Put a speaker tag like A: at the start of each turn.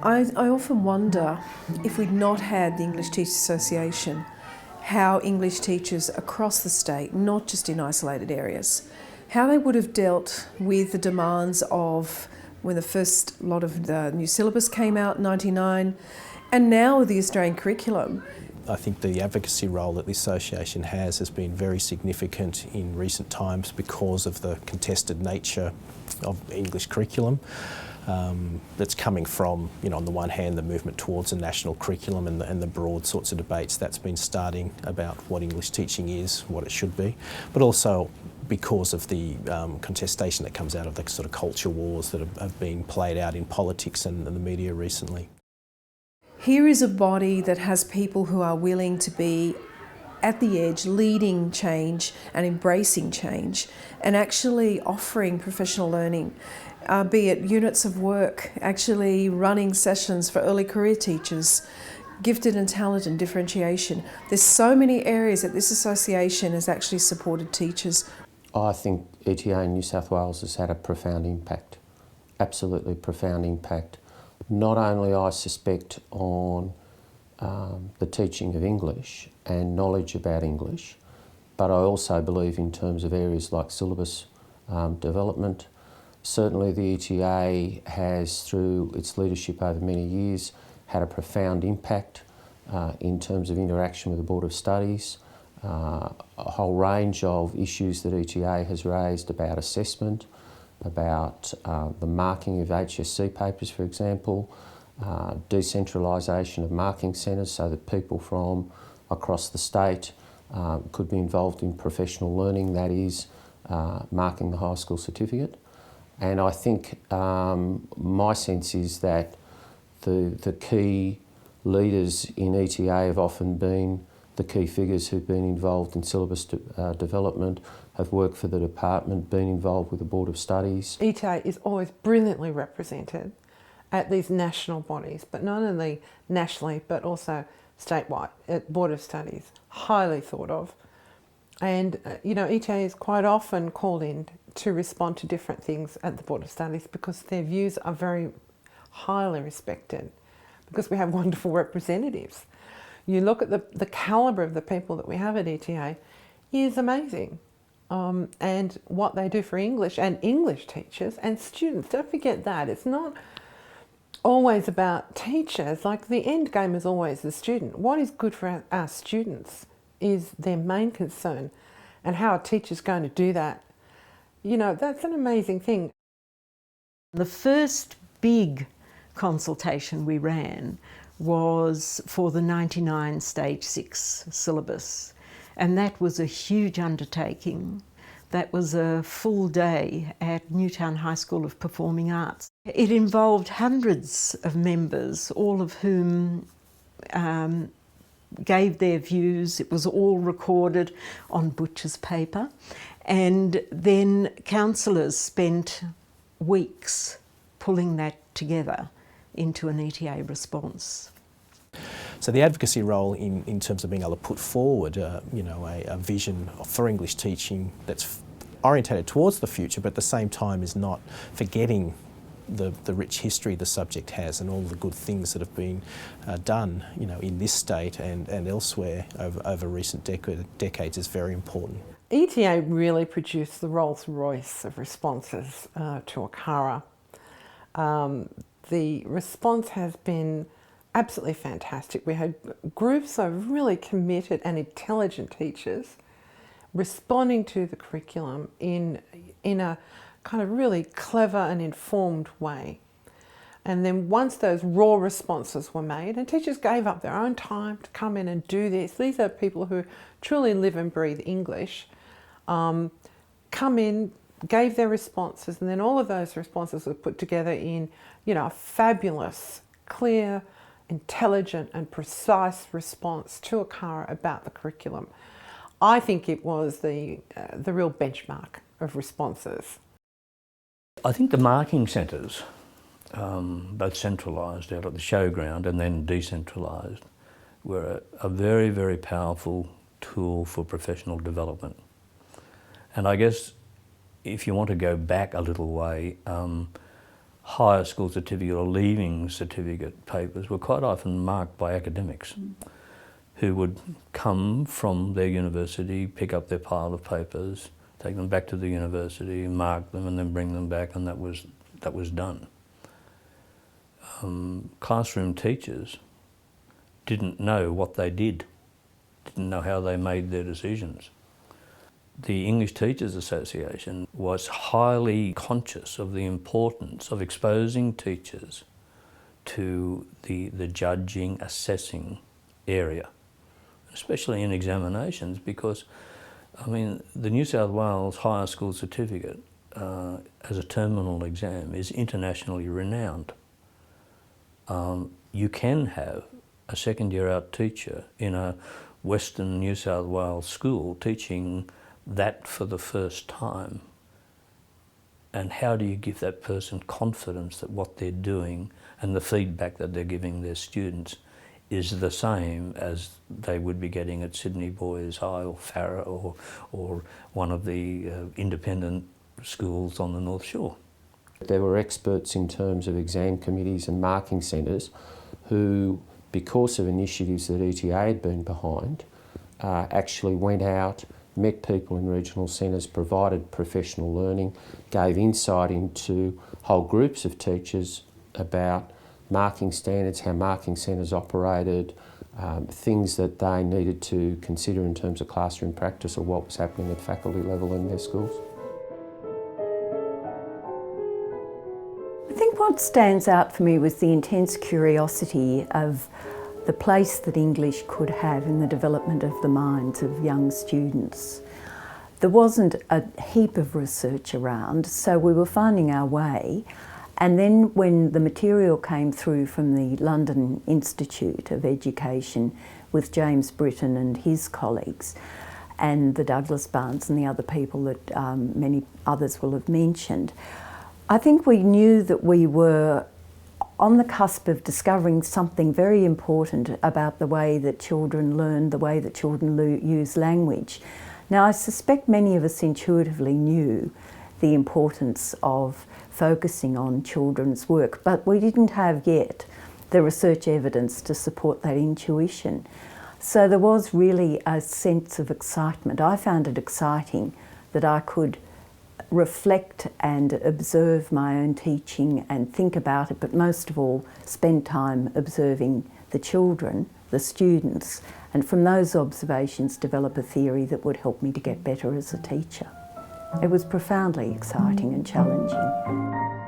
A: I often wonder if we'd not had the English Teachers Association, how English teachers across the state, not just in isolated areas, how they would have dealt with the demands of when the first lot of the new syllabus came out in 1999, and now with the Australian curriculum.
B: I think the advocacy role that the association has been very significant in recent times because of the contested nature of English curriculum. That's coming from, on the one hand, the movement towards a national curriculum and the broad sorts of debates that's been starting about what English teaching is, what it should be, but also because of the contestation that comes out of the sort of culture wars that have been played out in politics and the media recently.
A: Here is a body that has people who are willing to be at the edge, leading change and embracing change, and actually offering professional learning, be it units of work, actually running sessions for early career teachers, gifted and talent and differentiation. There's so many areas that this association has actually supported teachers.
C: I think ETA in New South Wales has had a profound impact, absolutely profound impact. Not only, I suspect, on the teaching of English and knowledge about English, but I also believe in terms of areas like syllabus development. Certainly the ETA has, through its leadership over many years, had a profound impact in terms of interaction with the Board of Studies, a whole range of issues that ETA has raised about assessment, about the marking of HSC papers, for example, decentralisation of marking centres so that people from across the state could be involved in professional learning, that is, marking the high school certificate. And I think my sense is that the key leaders in ETA have often been the key figures who've been involved in syllabus development, have worked for the department, been involved with the Board of Studies.
D: ETA is always brilliantly represented at these national bodies, but not only nationally, but also statewide at Board of Studies, highly thought of. And, ETA is quite often called in to respond to different things at the Board of Studies because their views are very highly respected, because we have wonderful representatives. You look at the calibre of the people that we have at ETA is amazing. And what they do for English and English teachers and students, don't forget that. It's not always about teachers, like the end game is always the student. What is good for our students is their main concern, and how a teacher's going to do that. That's an amazing thing.
E: The first big consultation we ran was for the 99 Stage 6 syllabus, and that was a huge undertaking. That was a full day at Newtown High School of Performing Arts. It involved hundreds of members, all of whom gave their views. It was all recorded on butcher's paper, and then counsellors spent weeks pulling that together into an ETA response.
B: So the advocacy role in terms of being able to put forward a vision for English teaching that's orientated towards the future, but at the same time is not forgetting the rich history the subject has and all the good things that have been done in this state and elsewhere over recent decades is very important.
D: ETA really produced the Rolls Royce of responses to ACARA. The response has been absolutely fantastic. We had groups of really committed and intelligent teachers responding to the curriculum in a kind of really clever and informed way. And then once those raw responses were made, and teachers gave up their own time to come in and do this, these are people who truly live and breathe English, come in, gave their responses, and then all of those responses were put together in, a fabulous, clear, intelligent and precise response to ACARA about the curriculum. I think it was the real benchmark of responses.
F: I think the marking centres, both centralised out at the showground and then decentralised, were a very, very powerful tool for professional development. And I guess if you want to go back a little way, higher school certificate or leaving certificate papers were quite often marked by academics who would come from their university, pick up their pile of papers, take them back to the university, mark them and then bring them back, and that was done. Classroom teachers didn't know what they didn't know how they made their decisions. The English Teachers Association was highly conscious of the importance of exposing teachers to the judging, assessing area, especially in examinations, because, I mean, the New South Wales Higher School Certificate as a terminal exam is internationally renowned. You can have a second-year out teacher in a Western New South Wales school teaching that for the first time, and how do you give that person confidence that what they're doing and the feedback that they're giving their students is the same as they would be getting at Sydney Boys High or Farrer or one of the independent schools on the North Shore.
C: There were experts in terms of exam committees and marking centres who, because of initiatives that ETA had been behind, actually went out, met people in regional centres, provided professional learning, gave insight into whole groups of teachers about marking standards, how marking centres operated, things that they needed to consider in terms of classroom practice or what was happening at faculty level in their schools.
E: I think what stands out for me was the intense curiosity of the place that English could have in the development of the minds of young students. There wasn't a heap of research around, so we were finding our way. And then when the material came through from the London Institute of Education with James Britton and his colleagues, and the Douglas Barnes and the other people that many others will have mentioned, I think we knew that we were on the cusp of discovering something very important about the way that children learn, the way that children use language. Now, I suspect many of us intuitively knew the importance of focusing on children's work, but we didn't have yet the research evidence to support that intuition. So there was really a sense of excitement. I found it exciting that I could reflect and observe my own teaching and think about it, but most of all spend time observing the children, the students, and from those observations develop a theory that would help me to get better as a teacher. It was profoundly exciting and challenging.